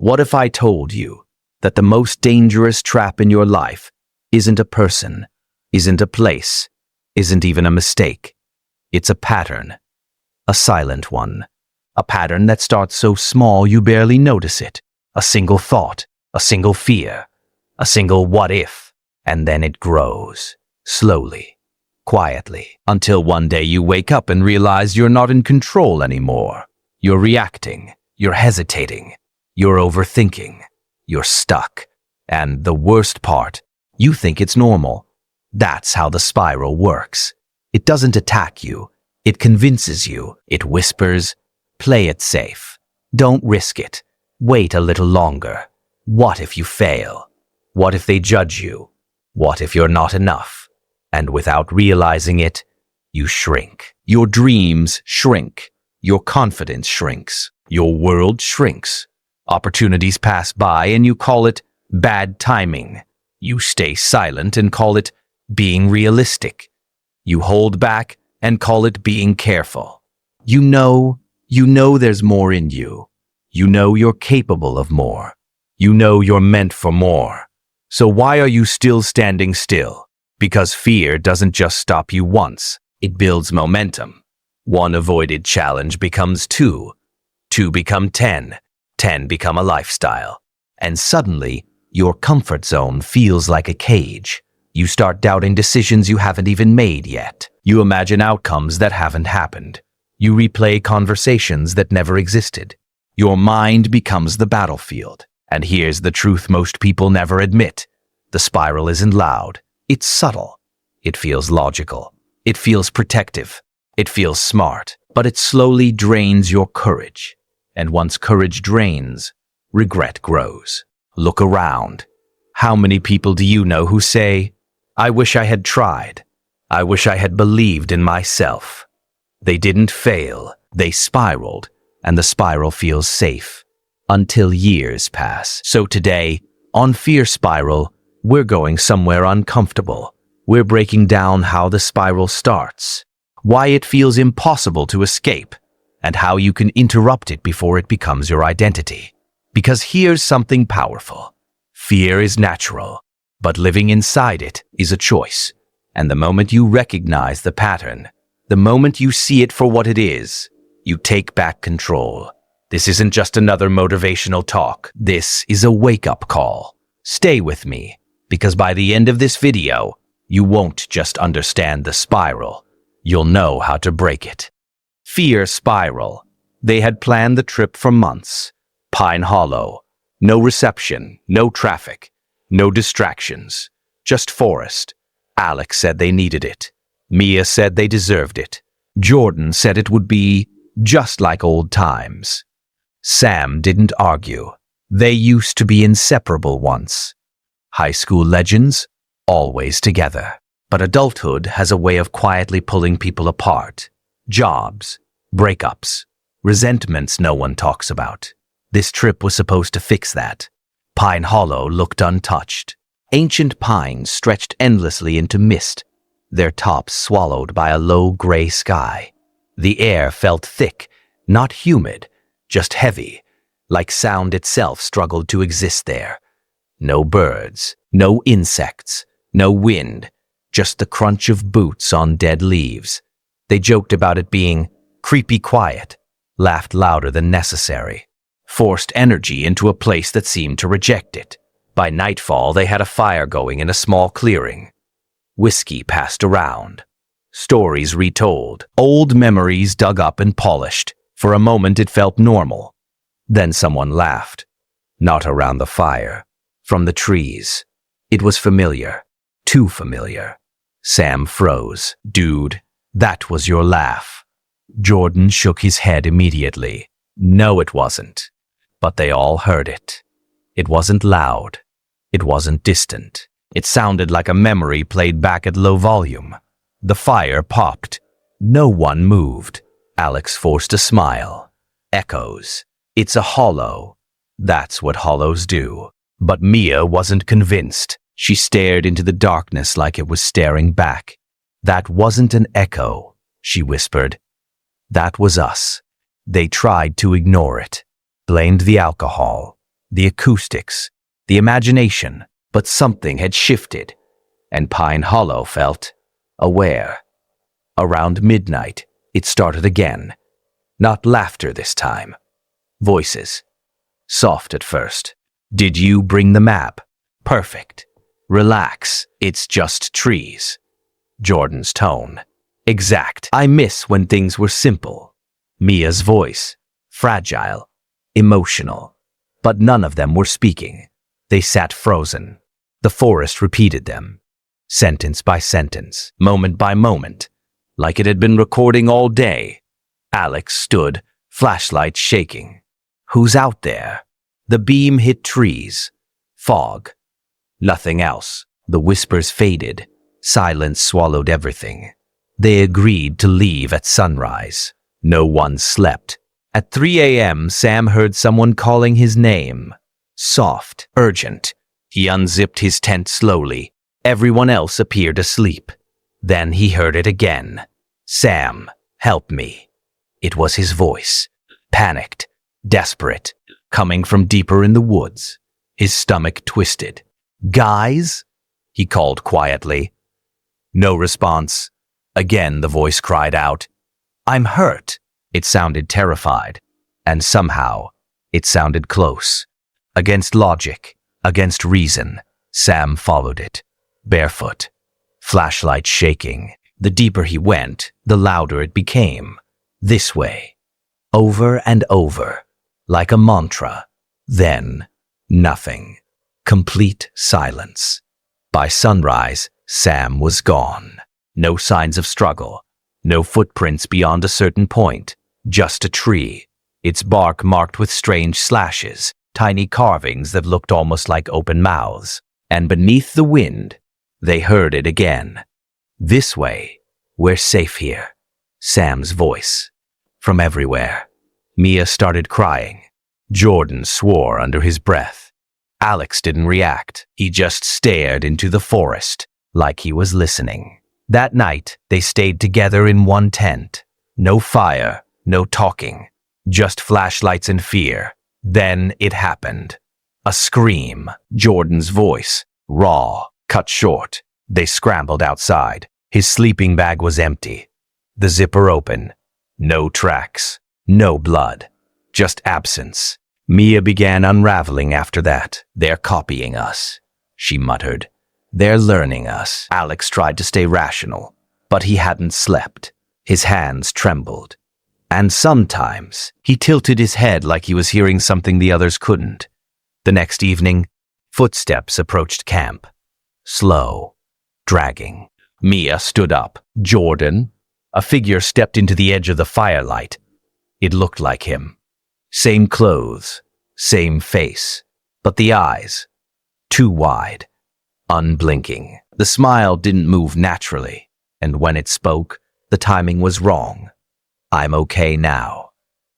What if I told you that the most dangerous trap in your life isn't a person, isn't a place, isn't even a mistake? It's a pattern, a silent one. A pattern that starts so small you barely notice it. A single thought, a single fear, a single what if, and then it grows, slowly, quietly, until one day you wake up and realize you're not in control anymore. You're reacting, you're hesitating, you're overthinking, you're stuck. And the worst part, you think it's normal. That's how the spiral works. It doesn't attack you. It convinces you. It whispers, play it safe. Don't risk it. Wait a little longer. What if you fail? What if they judge you? What if you're not enough? And without realizing it, you shrink. Your dreams shrink. Your confidence shrinks. Your world shrinks. Opportunities pass by and you call it bad timing. You stay silent and call it being realistic. You hold back and call it being careful. You know there's more in you. You know you're capable of more. You know you're meant for more. So why are you still standing still? Because fear doesn't just stop you once. It builds momentum. One avoided challenge becomes two. Two become 10. 10 become a lifestyle. And suddenly, your comfort zone feels like a cage. You start doubting decisions you haven't even made yet. You imagine outcomes that haven't happened. You replay conversations that never existed. Your mind becomes the battlefield. And here's the truth most people never admit. The spiral isn't loud. It's subtle. It feels logical. It feels protective. It feels smart. But it slowly drains your courage. And once courage drains, regret grows. Look around. How many people do you know who say, I wish I had tried. I wish I had believed in myself. They didn't fail. They spiraled. And the spiral feels safe. Until years pass. So today, on Fear Spiral, we're going somewhere uncomfortable. We're breaking down how the spiral starts, why it feels impossible to escape, and how you can interrupt it before it becomes your identity. Because here's something powerful. Fear is natural, but living inside it is a choice. And the moment you recognize the pattern, the moment you see it for what it is, you take back control. This isn't just another motivational talk. This is a wake-up call. Stay with me, because by the end of this video, you won't just understand the spiral. You'll know how to break it. Fear Spiral. They had planned the trip for months. Pine Hollow. No reception, no traffic, no distractions. Just forest. Alex said they needed it. Mia said they deserved it. Jordan said it would be just like old times. Sam didn't argue. They used to be inseparable once. High school legends, always together. But adulthood has a way of quietly pulling people apart. Jobs, breakups, resentments no one talks about. This trip was supposed to fix that. Pine Hollow looked untouched. Ancient pines stretched endlessly into mist, their tops swallowed by a low gray sky. The air felt thick, not humid, just heavy, like sound itself struggled to exist there. No birds, no insects, no wind, just the crunch of boots on dead leaves. They joked about it being creepy quiet, laughed louder than necessary, forced energy into a place that seemed to reject it. By nightfall, they had a fire going in a small clearing. Whiskey passed around. Stories retold. Old memories dug up and polished. For a moment, it felt normal. Then someone laughed. Not around the fire. From the trees. It was familiar. Too familiar. Sam froze. Dude, that was your laugh. Jordan shook his head immediately. No, it wasn't. But they all heard it. It wasn't loud. It wasn't distant. It sounded like a memory played back at low volume. The fire popped. No one moved. Alex forced a smile. Echoes. It's a hollow. That's what hollows do. But Mia wasn't convinced. She stared into the darkness like it was staring back. That wasn't an echo, she whispered. That was us. They tried to ignore it. Blamed the alcohol. the acoustics, the imagination, but something had shifted, and Pine Hollow felt aware. Around midnight, it started again. Not laughter this time. Voices. Soft at first. Did you bring the map? Perfect. Relax, it's just trees. Jordan's tone. Exact. I miss when things were simple. Mia's voice. Fragile. Emotional. But none of them were speaking. They sat frozen. The forest repeated them. Sentence by sentence, moment by moment, like it had been recording all day. Alex stood, flashlight shaking. Who's out there? The beam hit trees. Fog. Nothing else. The whispers faded. Silence swallowed everything. They agreed to leave at sunrise. No one slept. At 3 a.m., Sam heard someone calling his name. Soft, urgent. He unzipped his tent slowly. Everyone else appeared asleep. Then he heard it again. Sam, help me. It was his voice. Panicked, desperate, coming from deeper in the woods. His stomach twisted. Guys? He called quietly. No response. Again the voice cried out. I'm hurt. It sounded terrified. And somehow, it sounded close. Against logic, against reason, Sam followed it. Barefoot. Flashlight shaking. The deeper he went, the louder it became. This way. Over and over. Like a mantra. Then, nothing. Complete silence. By sunrise, Sam was gone. No signs of struggle. No footprints beyond a certain point. Just a tree. Its bark marked with strange slashes, tiny carvings that looked almost like open mouths. And beneath the wind, they heard it again. This way. We're safe here. Sam's voice. From everywhere. Mia started crying. Jordan swore under his breath. Alex didn't react. He just stared into the forest, like he was listening. That night, they stayed together in one tent. No fire, no talking. Just flashlights and fear. Then it happened. A scream. Jordan's voice. Raw. Cut short. They scrambled outside. His sleeping bag was empty. The zipper open. No tracks. No blood. Just absence. Mia began unraveling after that. They're copying us, she muttered. They're learning us. Alex tried to stay rational, but he hadn't slept. His hands trembled. And sometimes he tilted his head like he was hearing something the others couldn't. The next evening, footsteps approached camp. Slow. Dragging. Mia stood up. Jordan? A figure stepped into the edge of the firelight. It looked like him. Same clothes, same face, but the eyes, too wide, unblinking. The smile didn't move naturally, and when it spoke, the timing was wrong. I'm okay now.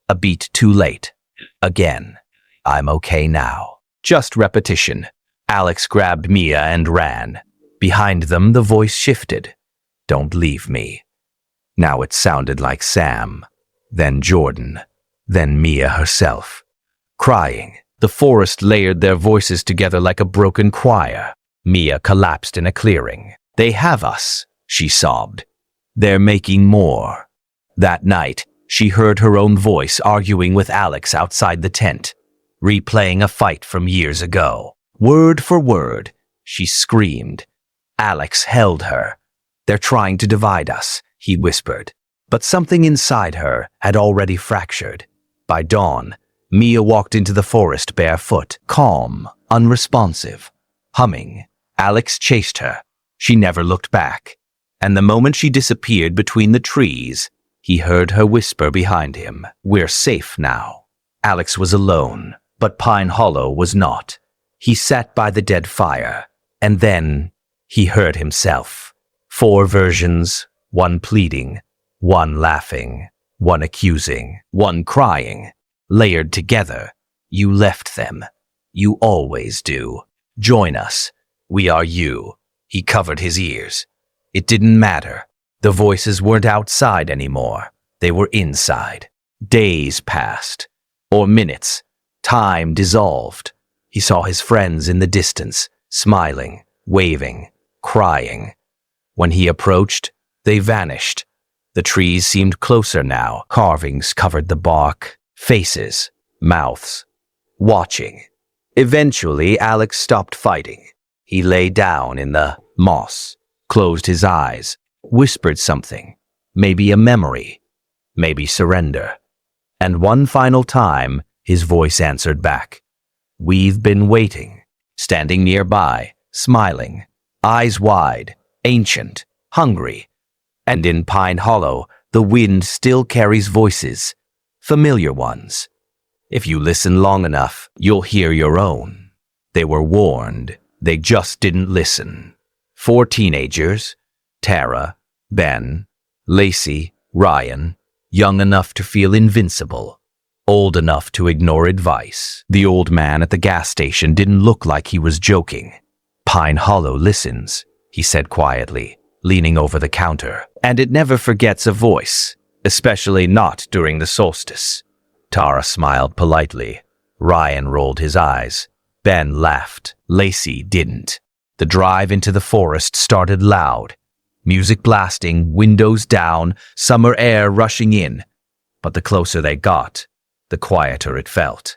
A beat too late. Again, I'm okay now. Just repetition. Alex grabbed Mia and ran. Behind them, the voice shifted. Don't leave me. Now it sounded like Sam, then Jordan. Then Mia herself. Crying. The forest layered their voices together like a broken choir. Mia collapsed in a clearing. They have us, she sobbed. They're making more. That night, she heard her own voice arguing with Alex outside the tent, replaying a fight from years ago. Word for word, she screamed. Alex held her. They're trying to divide us, he whispered. But something inside her had already fractured. By dawn, Mia walked into the forest barefoot, calm, unresponsive, humming. Alex chased her. She never looked back. And the moment she disappeared between the trees, he heard her whisper behind him, "We're safe now." Alex was alone, but Pine Hollow was not. He sat by the dead fire, and then he heard himself. 4 versions, one pleading, one laughing, one accusing, one crying, layered together. You left them. You always do. Join us. We are you. He covered his ears. It didn't matter. The voices weren't outside anymore. They were inside. Days passed. Or minutes. Time dissolved. He saw his friends in the distance, smiling, waving, crying. When he approached, they vanished. The trees seemed closer now. Carvings covered the bark, faces, mouths, watching. Eventually, Alex stopped fighting. He lay down in the moss, closed his eyes, whispered something, maybe a memory, maybe surrender. And one final time, his voice answered back. "We've been waiting," standing nearby, smiling, eyes wide, ancient, hungry. And in Pine Hollow, the wind still carries voices, familiar ones. If you listen long enough, you'll hear your own. They were warned, they just didn't listen. 4 teenagers, Tara, Ben, Lacey, Ryan, young enough to feel invincible, old enough to ignore advice. The old man at the gas station didn't look like he was joking. "Pine Hollow listens," he said quietly, leaning over the counter. "And it never forgets a voice, especially not during the solstice." Tara smiled politely. Ryan rolled his eyes. Ben laughed. Lacey didn't. The drive into the forest started loud. Music blasting, windows down, summer air rushing in. But the closer they got, the quieter it felt.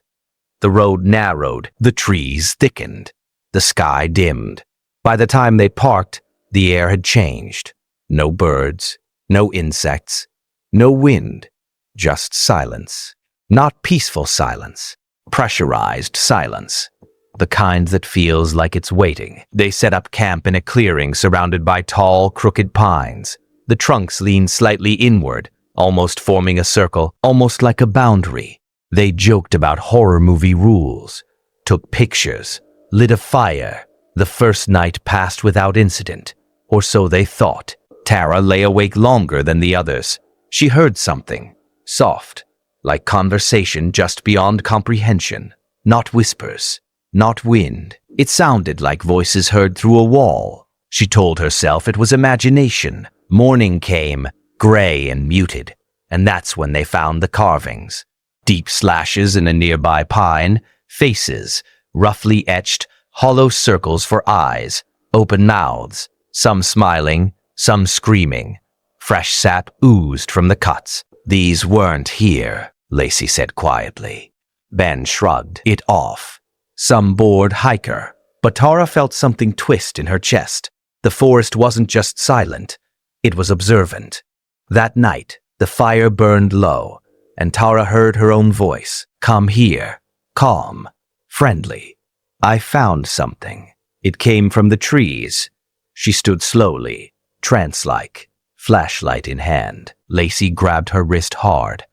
The road narrowed, the trees thickened, the sky dimmed. By the time they parked, the air had changed. No birds, no insects, no wind, just silence. Not peaceful silence, pressurized silence. The kind that feels like it's waiting. They set up camp in a clearing surrounded by tall, crooked pines. The trunks leaned slightly inward, almost forming a circle, almost like a boundary. They joked about horror movie rules, took pictures, lit a fire. The first night passed without incident, or so they thought. Tara lay awake longer than the others. She heard something, soft, like conversation just beyond comprehension. Not whispers, not wind. It sounded like voices heard through a wall. She told herself it was imagination. Morning came, gray and muted, and that's when they found the carvings. Deep slashes in a nearby pine, faces, roughly etched, hollow circles for eyes, open mouths, some smiling, some screaming. Fresh sap oozed from the cuts. "These weren't here," Lacey said quietly. Ben shrugged it off. Some bored hiker. But Tara felt something twist in her chest. The forest wasn't just silent, it was observant. That night, the fire burned low, and Tara heard her own voice. "Come here." Calm, friendly. "I found something." It came from the trees. She stood slowly, trance-like, flashlight in hand. Lacey grabbed her wrist hard.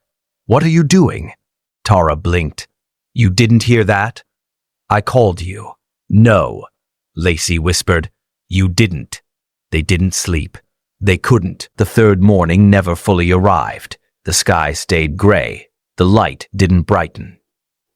"What are you doing?" Tara blinked. "You didn't hear that?" "I called you." "No," Lacey whispered. "You didn't." They didn't sleep. They couldn't. The third morning never fully arrived. The sky stayed gray. The light didn't brighten.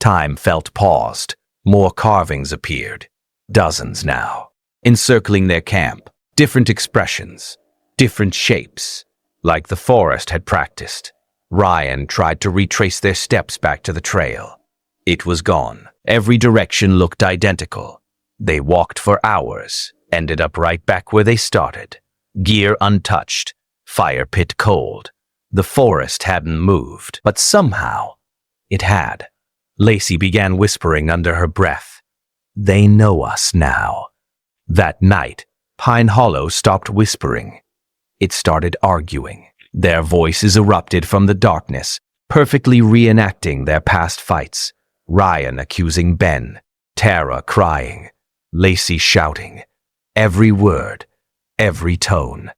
Time felt paused. More carvings appeared. Dozens now. Encircling their camp. Different expressions. Different shapes. Like the forest had practiced. Ryan tried to retrace their steps back to the trail. It was gone. Every direction looked identical. They walked for hours, ended up right back where they started. Gear untouched, fire pit cold. The forest hadn't moved, but somehow it had. Lacey began whispering under her breath. "They know us now." That night, Pine Hollow stopped whispering. It started arguing. Their voices erupted from the darkness, perfectly reenacting their past fights. Ryan accusing Ben, Tara crying, Lacey shouting. Every word, every tone.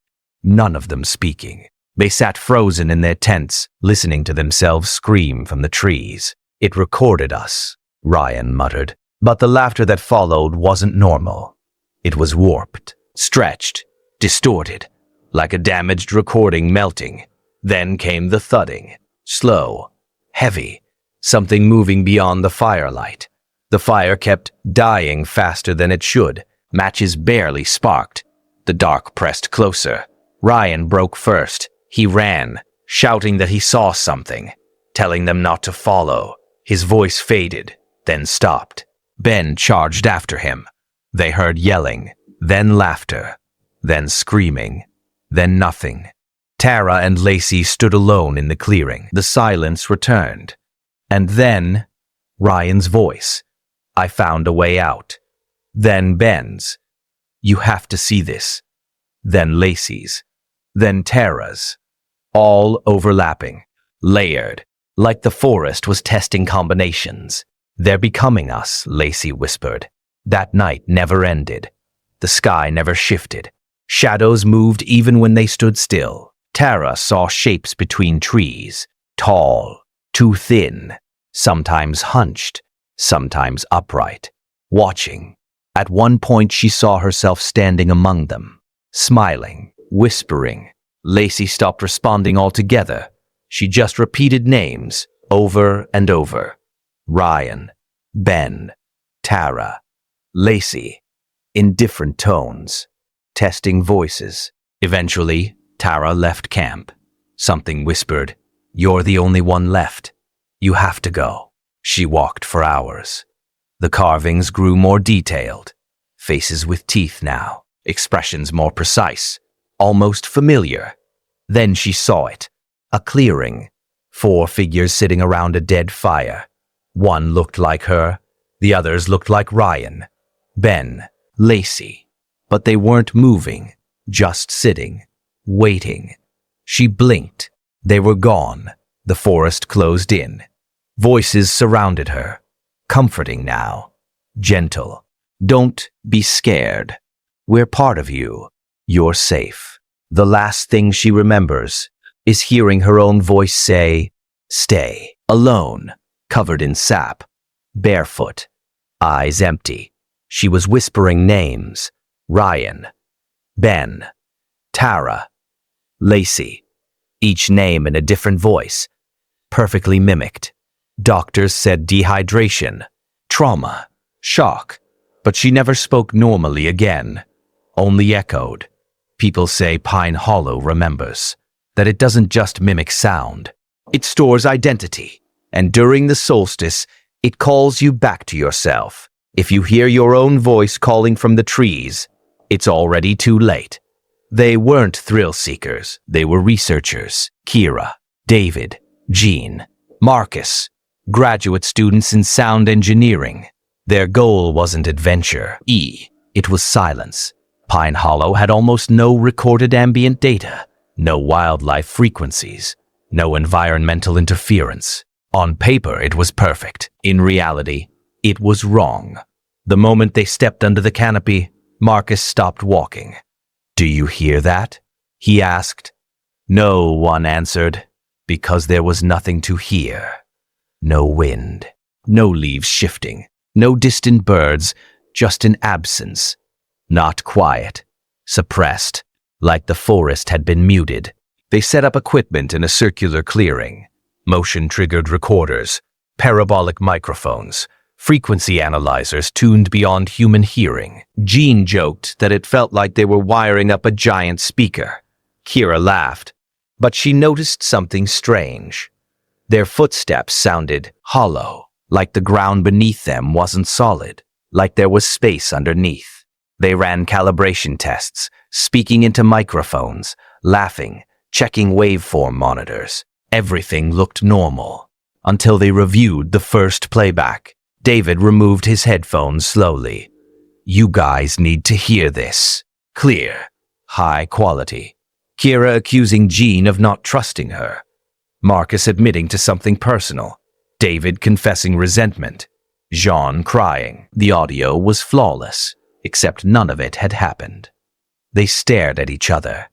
None of them speaking. They sat frozen in their tents, listening to themselves scream from the trees. "It recorded us," Ryan muttered. But the laughter that followed wasn't normal. It was warped, stretched, distorted, like a damaged recording melting. Then came the thudding, slow, heavy, something moving beyond the firelight. The fire kept dying faster than it should. Matches barely sparked. The dark pressed closer. Ryan broke first. He ran, shouting that he saw something, telling them not to follow. His voice faded, then stopped. Ben charged after him. They heard yelling, then laughter, then screaming, then nothing. Tara and Lacey stood alone in the clearing. The silence returned. And then, Ryan's voice. I found a way out. Then Ben's. You have to see this. Then Lacey's. Then Tara's. All overlapping, layered, like the forest was testing combinations. They're becoming us, Lacey whispered. That night never ended. The sky never shifted. Shadows moved even when they stood still. Tara saw shapes between trees, tall, too thin, sometimes hunched, sometimes upright, watching. At one point she saw herself standing among them, smiling, whispering. Lacey stopped responding altogether. She just repeated names, over and over. Ryan, Ben, Tara, Lacey, in different tones, testing voices. Eventually, Tara left camp. Something whispered, "You're the only one left. You have to go." She walked for hours. The carvings grew more detailed. Faces with teeth now, expressions more precise, almost familiar. Then she saw it. A clearing. 4 figures sitting around a dead fire. One looked like her. The others looked like Ryan, Ben, Lacey. But they weren't moving, just sitting, waiting. She blinked. They were gone. The forest closed in. Voices surrounded her, comforting now, gentle. Don't be scared. We're part of you. You're safe. The last thing she remembers is hearing her own voice say, "Stay." Alone, covered in sap, barefoot, eyes empty. She was whispering names. Ryan, Ben, Tara, Lacey. Each name in a different voice, perfectly mimicked. Doctors said dehydration, trauma, shock. But she never spoke normally again, only echoed. People say Pine Hollow remembers, that it doesn't just mimic sound. It stores identity, and during the solstice, it calls you back to yourself. If you hear your own voice calling from the trees, it's already too late. They weren't thrill seekers, they were researchers. Kira, David, Jean, Marcus, graduate students in sound engineering. Their goal wasn't adventure, it was silence. Pine Hollow had almost no recorded ambient data, no wildlife frequencies, no environmental interference. On paper, it was perfect. In reality, it was wrong. The moment they stepped under the canopy, Marcus stopped walking. "Do you hear that?" he asked. No one answered, because there was nothing to hear. No wind, no leaves shifting. No distant birds, just an absence. Not quiet, suppressed, like the forest had been muted. They set up equipment in a circular clearing. Motion-triggered recorders, parabolic microphones, frequency analyzers tuned beyond human hearing. Jean joked that it felt like they were wiring up a giant speaker. Kira laughed, but she noticed something strange. Their footsteps sounded hollow. Like the ground beneath them wasn't solid, like there was space underneath. They ran calibration tests, speaking into microphones, laughing, checking waveform monitors. Everything looked normal, until they reviewed the first playback. David removed his headphones slowly. "You guys need to hear this. Clear, high quality." Kira accusing Jean of not trusting her. Marcus admitting to something personal. David confessing resentment, Jean crying. The audio was flawless, except none of it had happened. They stared at each other.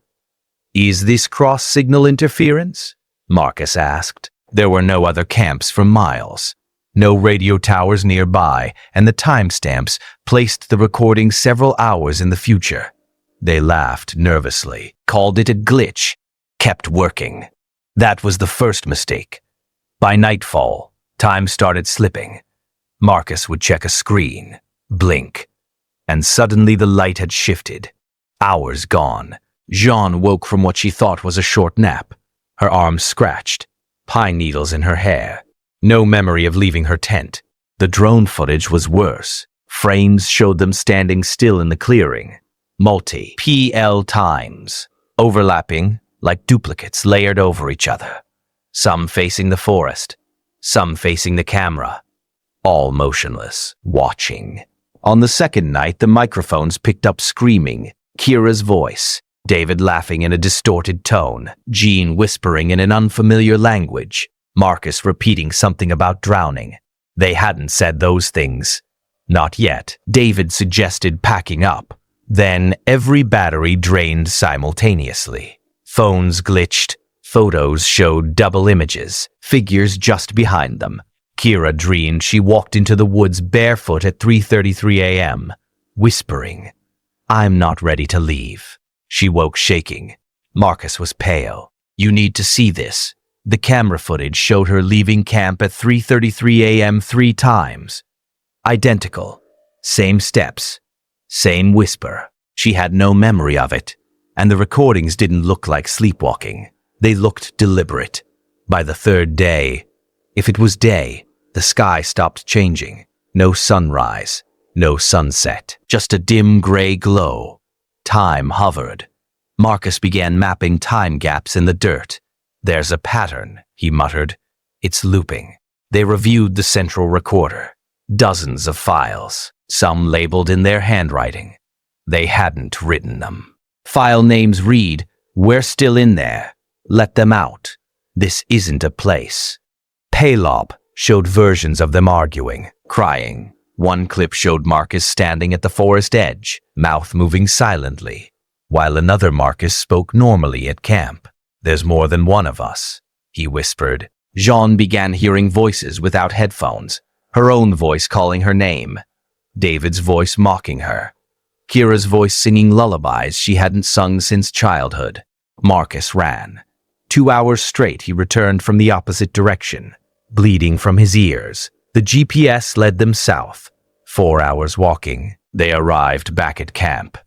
"Is this cross-signal interference?" Marcus asked. There were no other camps for miles, no radio towers nearby, and the timestamps placed the recording several hours in the future. They laughed nervously, called it a glitch, kept working. That was the first mistake. By nightfall, time started slipping. Marcus would check a screen, blink, and suddenly the light had shifted. Hours gone. Jean woke from what she thought was a short nap. Her arms scratched, pine needles in her hair. No memory of leaving her tent. The drone footage was worse. Frames showed them standing still in the clearing. Multi-PL times. Overlapping, like duplicates layered over each other. Some facing the forest. Some facing the camera. All motionless, watching. On the second night, the microphones picked up screaming. Kira's voice. David laughing in a distorted tone. Jean whispering in an unfamiliar language. Marcus repeating something about drowning. They hadn't said those things. Not yet. David suggested packing up. Then every battery drained simultaneously. Phones glitched. Photos showed double images. Figures just behind them. Kira dreamed she walked into the woods barefoot at 3:33 a.m., whispering, "I'm not ready to leave." She woke shaking. Marcus was pale. "You need to see this." The camera footage showed her leaving camp at 3:33 a.m. 3 times. Identical. Same steps. Same whisper. She had no memory of it, and the recordings didn't look like sleepwalking. They looked deliberate. By the third day, if it was day, the sky stopped changing. No sunrise, no sunset, just a dim gray glow. Time hovered. Marcus began mapping time gaps in the dirt. "There's a pattern," he muttered. "It's looping." They reviewed the central recorder. Dozens of files, some labeled in their handwriting. They hadn't written them. File names read, "We're still in there. Let them out. This isn't a place." Paylob showed versions of them arguing, crying. One clip showed Marcus standing at the forest edge, mouth moving silently, while another Marcus spoke normally at camp. "There's more than one of us," he whispered. Jean began hearing voices without headphones, her own voice calling her name, David's voice mocking her, Kira's voice singing lullabies she hadn't sung since childhood. Marcus ran. 2 hours straight he returned from the opposite direction, bleeding from his ears. The GPS led them south. 4 hours walking, they arrived back at camp.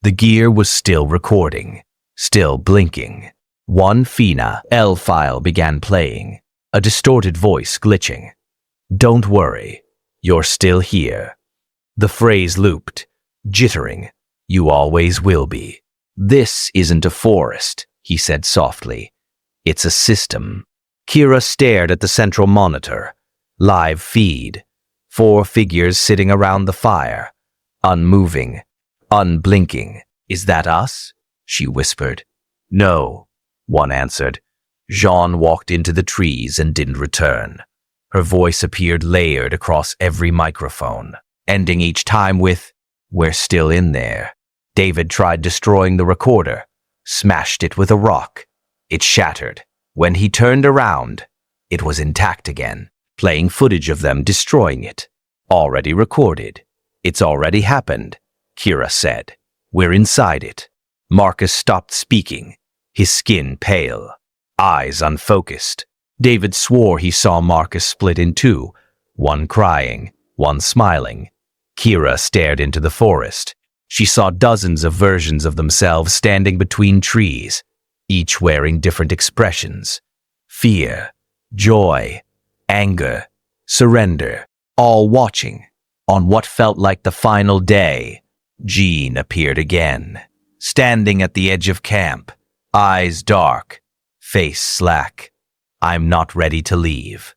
The gear was still recording, still blinking. One FINA L file began playing, a distorted voice glitching. "Don't worry, you're still here." The phrase looped, jittering. "You always will be." "This isn't a forest," he said softly. "It's a system." Kira stared at the central monitor. Live feed. 4 figures sitting around the fire, unmoving, unblinking. "Is that us?" she whispered. "No," one answered. Jean walked into the trees and didn't return. Her voice appeared layered across every microphone, ending each time with, "We're still in there." David tried destroying the recorder, smashed it with a rock. It shattered. When he turned around, it was intact again, playing footage of them destroying it. "Already recorded. It's already happened," Kira said. "We're inside it." Marcus stopped speaking, his skin pale, eyes unfocused. David swore he saw Marcus split in two, one crying, one smiling. Kira stared into the forest. She saw dozens of versions of themselves standing between trees, each wearing different expressions. Fear, joy, anger, surrender, all watching. On what felt like the final day, Jean appeared again, standing at the edge of camp, eyes dark, face slack. "I'm not ready to leave."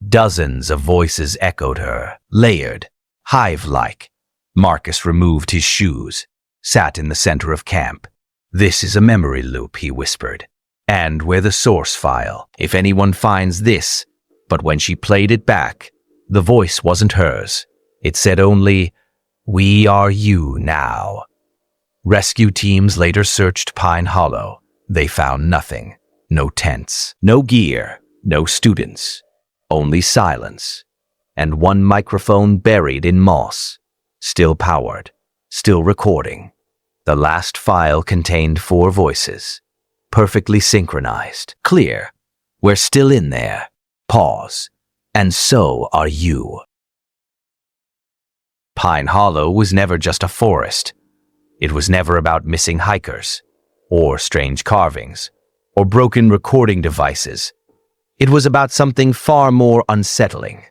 Dozens of voices echoed her, layered, hive-like. Marcus removed his shoes, sat in the center of camp. "This is a memory loop," he whispered. "And we're the source file, if anyone finds this." But when she played it back, the voice wasn't hers. It said only, "We are you now." Rescue teams later searched Pine Hollow. They found nothing. No tents, no gear, no students. Only silence. And one microphone buried in moss. Still powered. Still recording. The last file contained 4 voices. Perfectly synchronized. Clear. "We're still in there." Pause. "And so are you." Pine Hollow was never just a forest. It was never about missing hikers, or strange carvings, or broken recording devices. It was about something far more unsettling.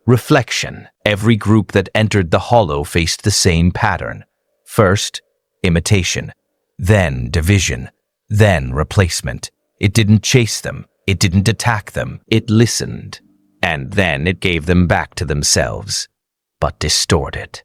Reflection. Every group that entered the hollow faced the same pattern. First, imitation. Then division. Then replacement. It didn't chase them. It didn't attack them. It listened. And then it gave them back to themselves. But distorted.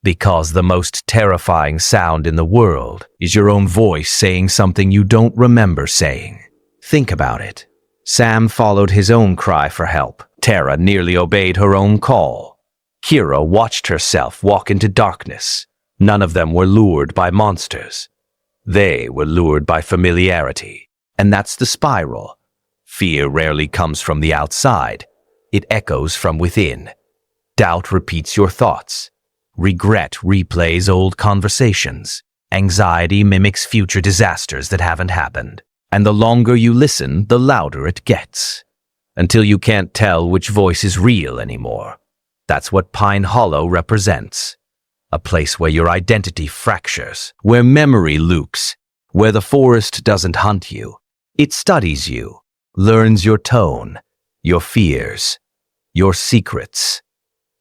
Because the most terrifying sound in the world is your own voice saying something you don't remember saying. Think about it. Sam followed his own cry for help. Tara nearly obeyed her own call. Kira watched herself walk into darkness. None of them were lured by monsters. They were lured by familiarity. And that's the spiral. Fear rarely comes from the outside. It echoes from within. Doubt repeats your thoughts. Regret replays old conversations. Anxiety mimics future disasters that haven't happened. And the longer you listen, the louder it gets. Until you can't tell which voice is real anymore. That's what Pine Hollow represents. A place where your identity fractures, where memory looks, where the forest doesn't hunt you. It studies you, learns your tone, your fears, your secrets,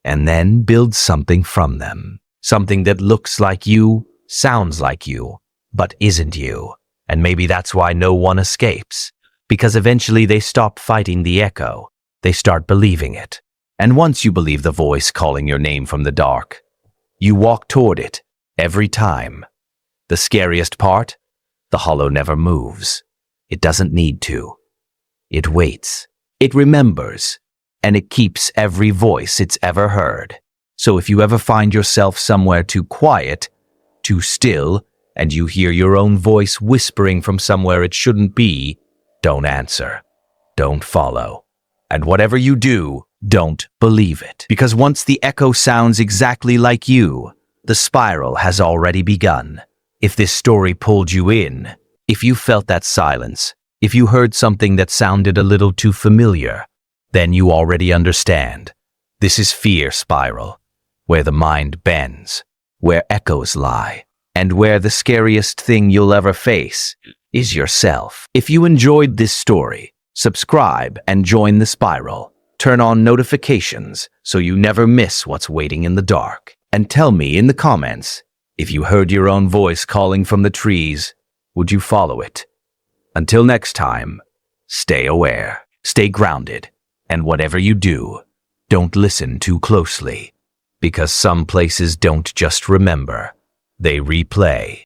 and then builds something from them. Something that looks like you, sounds like you, but isn't you. And maybe that's why no one escapes. Because eventually they stop fighting the echo. They start believing it. And once you believe the voice calling your name from the dark, you walk toward it every time. The scariest part? The hollow never moves. It doesn't need to. It waits. It remembers. And it keeps every voice it's ever heard. So if you ever find yourself somewhere too quiet, too still, and you hear your own voice whispering from somewhere it shouldn't be, don't answer. Don't follow. And whatever you do, don't believe it. Because once the echo sounds exactly like you, the spiral has already begun. If this story pulled you in, if you felt that silence, if you heard something that sounded a little too familiar, then you already understand. This is Fear Spiral, where the mind bends, where echoes lie, and where the scariest thing you'll ever face is yourself. If you enjoyed this story, subscribe and join the spiral. Turn on notifications so you never miss what's waiting in the dark. And tell me in the comments, if you heard your own voice calling from the trees, would you follow it? Until next time, stay aware, stay grounded, and whatever you do, don't listen too closely. Because some places don't just remember, they replay.